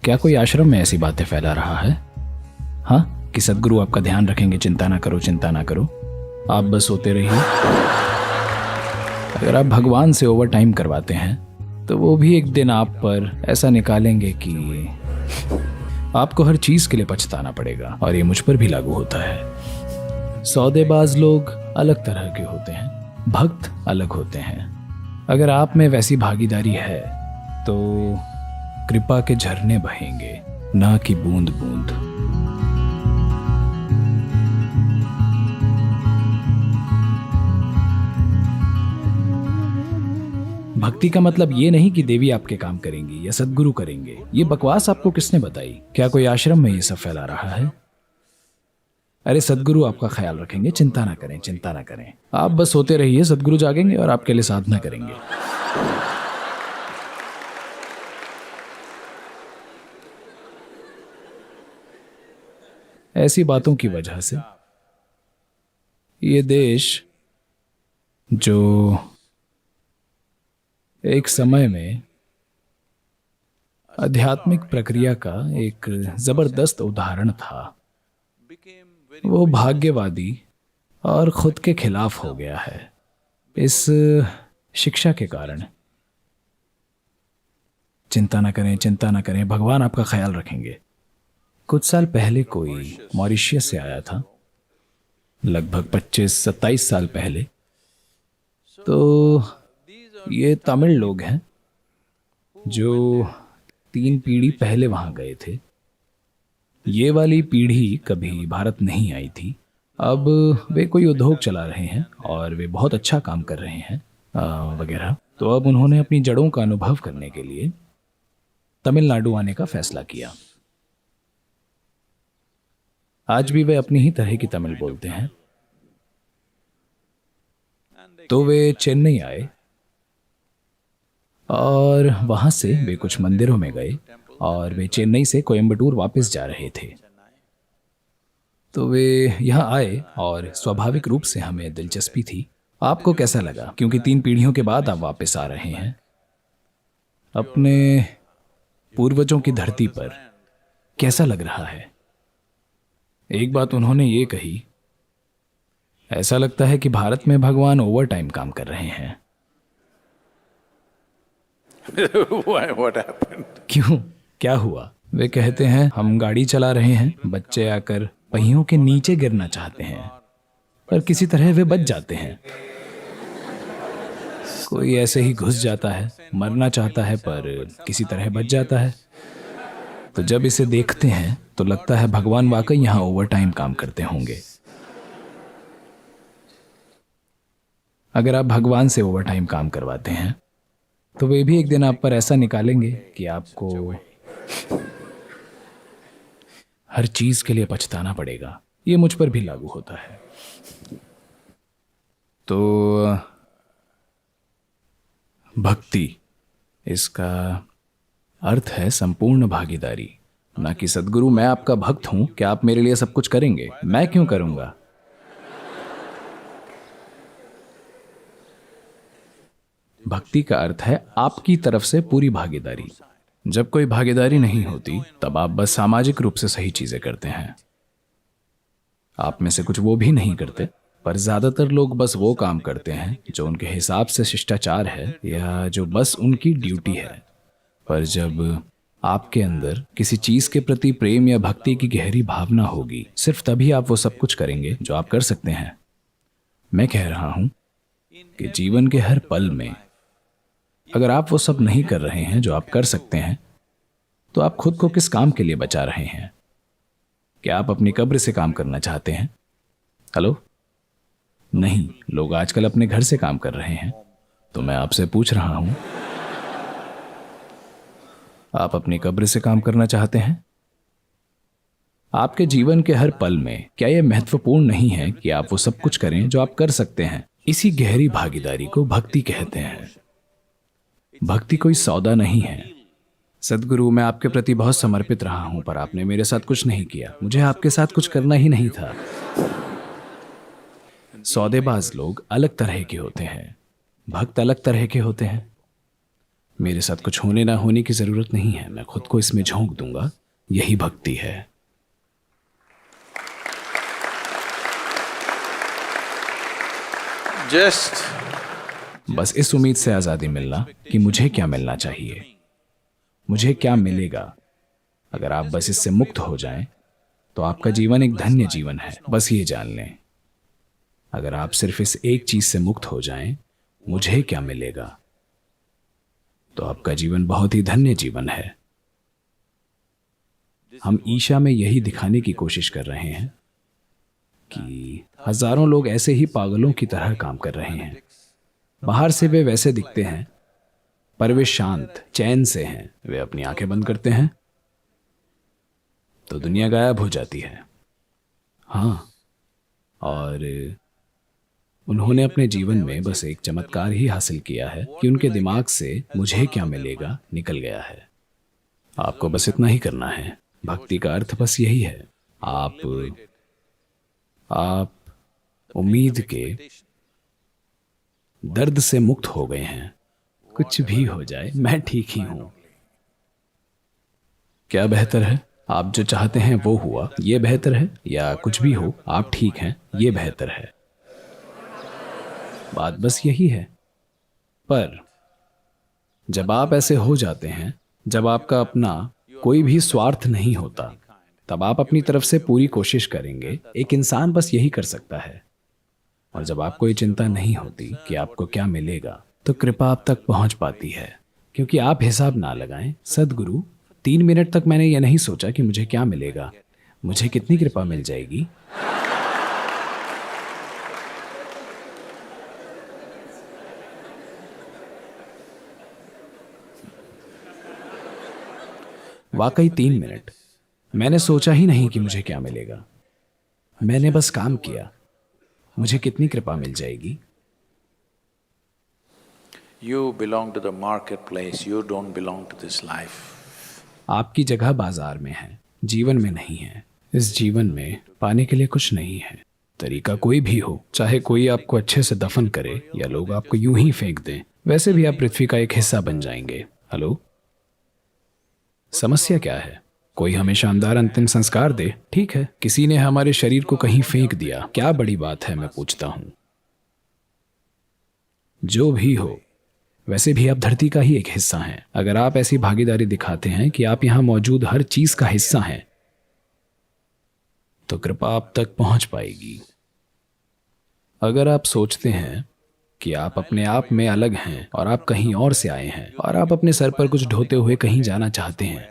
क्या कोई आश्रम में ऐसी बातें फैला रहा है? हाँ, कि सदगुरु आपका ध्यान रखेंगे, चिंता ना करो, चिंता ना करो, आप बस सोते रहिए। अगर आप भगवान से ओवर टाइम करवाते हैं तो वो भी एक दिन आप पर ऐसा निकालेंगे कि आपको हर चीज के लिए पछताना पड़ेगा। और ये मुझ पर भी लागू होता है। सौदेबाज लोग अलग तरह के होते हैं, भक्त अलग होते हैं। अगर आप में वैसी भागीदारी है तो कृपा के झरने बहेंगे, ना कि बूंद बूंद। भक्ति का मतलब ये नहीं कि देवी आपके काम करेंगी या सदगुरु करेंगे। ये बकवास आपको किसने बताई? क्या कोई आश्रम में ये सब फैला रहा है? अरे सदगुरु आपका ख्याल रखेंगे, चिंता ना करें, चिंता ना करें, आप बस सोते रहिए, सदगुरु जागेंगे और आपके लिए साधना करेंगे। ऐसी बातों की वजह से ये देश, जो एक समय में आध्यात्मिक प्रक्रिया का एक जबरदस्त उदाहरण था, वो भाग्यवादी और खुद के खिलाफ हो गया है इस शिक्षा के कारण। चिंता ना करें, चिंता ना करें, भगवान आपका ख्याल रखेंगे। कुछ साल पहले कोई मॉरिशियस से आया था, लगभग 25-27 साल पहले। तो ये तमिल लोग हैं जो 3 पीढ़ी पहले वहां गए थे। ये वाली पीढ़ी कभी भारत नहीं आई थी। अब वे कोई उद्योग चला रहे हैं और वे बहुत अच्छा काम कर रहे हैं वगैरह। तो अब उन्होंने अपनी जड़ों का अनुभव करने के लिए तमिलनाडु आने का फैसला किया। आज भी वे अपनी ही तरह की तमिल बोलते हैं। तो वे चेन्नई आए और वहां से वे कुछ मंदिरों में गए और वे चेन्नई से कोयम्बटूर वापस जा रहे थे। तो वे यहाँ आए और स्वाभाविक रूप से हमें दिलचस्पी थी। आपको कैसा लगा? क्योंकि 3 पीढ़ियों के बाद आप वापस आ रहे हैं अपने पूर्वजों की धरती पर। कैसा लग रहा है? एक बात उन्होंने ये कही, ऐसा लगता है कि भारत में भगवान ओवर टाइम काम कर रहे हैं। What happened? क्यों, क्या हुआ? वे कहते हैं हम गाड़ी चला रहे हैं, बच्चे आकर पहियों के नीचे गिरना चाहते हैं पर किसी तरह वे बच जाते हैं। कोई ऐसे ही घुस जाता है, मरना चाहता है पर किसी तरह बच जाता है। तो जब इसे देखते हैं तो लगता है भगवान वाकई यहाँ ओवर टाइम काम करते होंगे। अगर आप भगवान से ओवर टाइम काम करवाते हैं तो वे भी एक दिन आप पर ऐसा निकालेंगे कि आपको हर चीज के लिए पछताना पड़ेगा। ये मुझ पर भी लागू होता है। तो भक्ति, इसका अर्थ है संपूर्ण भागीदारी, ना कि सदगुरु मैं आपका भक्त हूं, क्या आप मेरे लिए सब कुछ करेंगे? मैं क्यों करूंगा? भक्ति का अर्थ है आपकी तरफ से पूरी भागीदारी। जब कोई भागीदारी नहीं होती तब आप बस सामाजिक रूप से सही चीजें करते हैं। आप में से कुछ वो भी नहीं करते, पर ज्यादातर लोग बस वो काम करते हैं जो उनके हिसाब से शिष्टाचार है या जो बस उनकी ड्यूटी है। पर जब आपके अंदर किसी चीज के प्रति प्रेम या भक्ति की गहरी भावना होगी, सिर्फ तभी आप वो सब कुछ करेंगे जो आप कर सकते हैं। मैं कह रहा हूं कि जीवन के हर पल में अगर आप वो सब नहीं कर रहे हैं जो आप कर सकते हैं, तो आप खुद को किस काम के लिए बचा रहे हैं? क्या आप अपनी कब्र से काम करना चाहते हैं? हेलो? नहीं, लोग आजकल अपने घर से काम कर रहे हैं। तो मैं आपसे पूछ रहा हूं, आप अपनी कब्र से काम करना चाहते हैं? आपके जीवन के हर पल में क्या यह महत्वपूर्ण नहीं है कि आप वो सब कुछ करें जो आप कर सकते हैं? इसी गहरी भागीदारी को भक्ति कहते हैं। भक्ति कोई सौदा नहीं है। सदगुरु, मैं आपके प्रति बहुत समर्पित रहा हूं, पर आपने मेरे साथ कुछ नहीं किया। मुझे आपके साथ कुछ करना ही नहीं था। सौदेबाज लोग अलग तरह के होते हैं, भक्त अलग तरह के होते हैं। मेरे साथ कुछ होने ना होने की जरूरत नहीं है, मैं खुद को इसमें झोंक दूंगा। यही भक्ति है। Just बस इस उम्मीद से आजादी मिलना कि मुझे क्या मिलना चाहिए, मुझे क्या मिलेगा। अगर आप बस इससे मुक्त हो जाएं तो आपका जीवन एक धन्य जीवन है। बस ये जान लें, अगर आप सिर्फ इस एक चीज से मुक्त हो जाएं, मुझे क्या मिलेगा, तो आपका जीवन बहुत ही धन्य जीवन है। हम ईशा में यही दिखाने की कोशिश कर रहे हैं कि हजारों लोग ऐसे ही पागलों की तरह काम कर रहे हैं। बाहर से वे वैसे दिखते हैं, पर वे शांत चैन से हैं। वे अपनी आंखें बंद करते हैं तो दुनिया गायब हो जाती है। हाँ, और उन्होंने अपने जीवन में बस एक चमत्कार ही हासिल किया है कि उनके दिमाग से मुझे क्या मिलेगा निकल गया है। आपको बस इतना ही करना है। भक्ति का अर्थ बस यही है। आप उम्मीद के दर्द से मुक्त हो गए हैं। कुछ भी हो जाए, मैं ठीक ही हूं। क्या बेहतर है? आप जो चाहते हैं वो हुआ, ये बेहतर है, या कुछ भी हो आप ठीक हैं, ये बेहतर है। बात बस यही है। पर जब आप ऐसे हो जाते हैं, जब आपका अपना कोई भी स्वार्थ नहीं होता, तब आप अपनी तरफ से पूरी कोशिश करेंगे। एक इंसान बस यही कर सकता है। और जब आपको ये चिंता नहीं होती कि आपको क्या मिलेगा, तो कृपा आप तक पहुंच पाती है। क्योंकि आप हिसाब ना लगाएं। सदगुरु, 3 मिनट तक मैंने ये नहीं सोचा कि मुझे क्या मिलेगा, मुझे कितनी कृपा मिल जाएगी। वाकई 3 मिनट मैंने सोचा ही नहीं कि मुझे क्या मिलेगा। मैंने बस काम किया, मुझे कितनी कृपा मिल जाएगी। you belong to the marketplace, you don't belong to this life. आपकी जगह बाजार में है, जीवन में नहीं है। इस जीवन में पाने के लिए कुछ नहीं है। तरीका कोई भी हो, चाहे कोई आपको अच्छे से दफन करे या लोग आपको यूं ही फेंक दें, वैसे भी आप पृथ्वी का एक हिस्सा बन जाएंगे। हेलो, समस्या क्या है? कोई हमें शानदार अंतिम संस्कार दे, ठीक है। किसी ने हमारे शरीर को कहीं फेंक दिया, क्या बड़ी बात है, मैं पूछता हूं। जो भी हो, वैसे भी आप धरती का ही एक हिस्सा हैं। अगर आप ऐसी भागीदारी दिखाते हैं कि आप यहां मौजूद हर चीज का हिस्सा हैं, तो कृपा आप तक पहुंच पाएगी। अगर आप सोचते हैं कि आप अपने आप में अलग हैं और आप कहीं और से आए हैं और आप अपने सर पर कुछ ढोते हुए कहीं जाना चाहते हैं,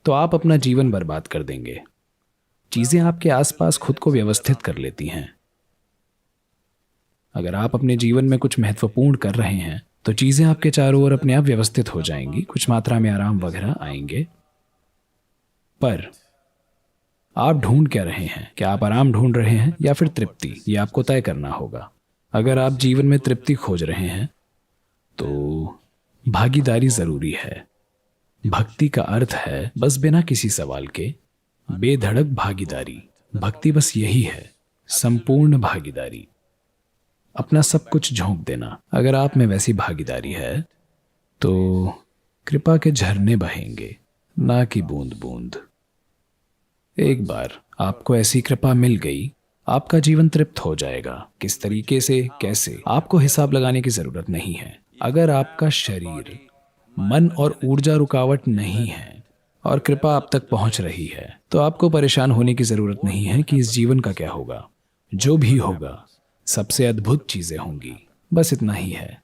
तो आप अपना जीवन बर्बाद कर देंगे। चीजें आपके आसपास खुद को व्यवस्थित कर लेती हैं। अगर आप अपने जीवन में कुछ महत्वपूर्ण कर रहे हैं, तो चीजें आपके चारों ओर अपने आप व्यवस्थित हो जाएंगी। कुछ मात्रा में आराम वगैरह आएंगे। पर आप ढूंढ क्या रहे हैं? क्या आप आराम ढूंढ रहे हैं या फिर तृप्ति? ये आपको तय करना होगा। अगर आप जीवन में तृप्ति खोज रहे हैं, तो भागीदारी जरूरी है। भक्ति का अर्थ है बस बिना किसी सवाल के बेधड़क भागीदारी। भक्ति बस यही है, संपूर्ण भागीदारी, अपना सब कुछ झोंक देना। अगर आप में वैसी भागीदारी है, तो कृपा के झरने बहेंगे, ना कि बूंद बूंद। एक बार आपको ऐसी कृपा मिल गई, आपका जीवन तृप्त हो जाएगा। किस तरीके से, कैसे, आपको हिसाब लगाने की जरूरत नहीं है। अगर आपका शरीर, मन और ऊर्जा रुकावट नहीं है और कृपा आप तक पहुंच रही है, तो आपको परेशान होने की जरूरत नहीं है कि इस जीवन का क्या होगा। जो भी होगा, सबसे अद्भुत चीजें होंगी। बस इतना ही है।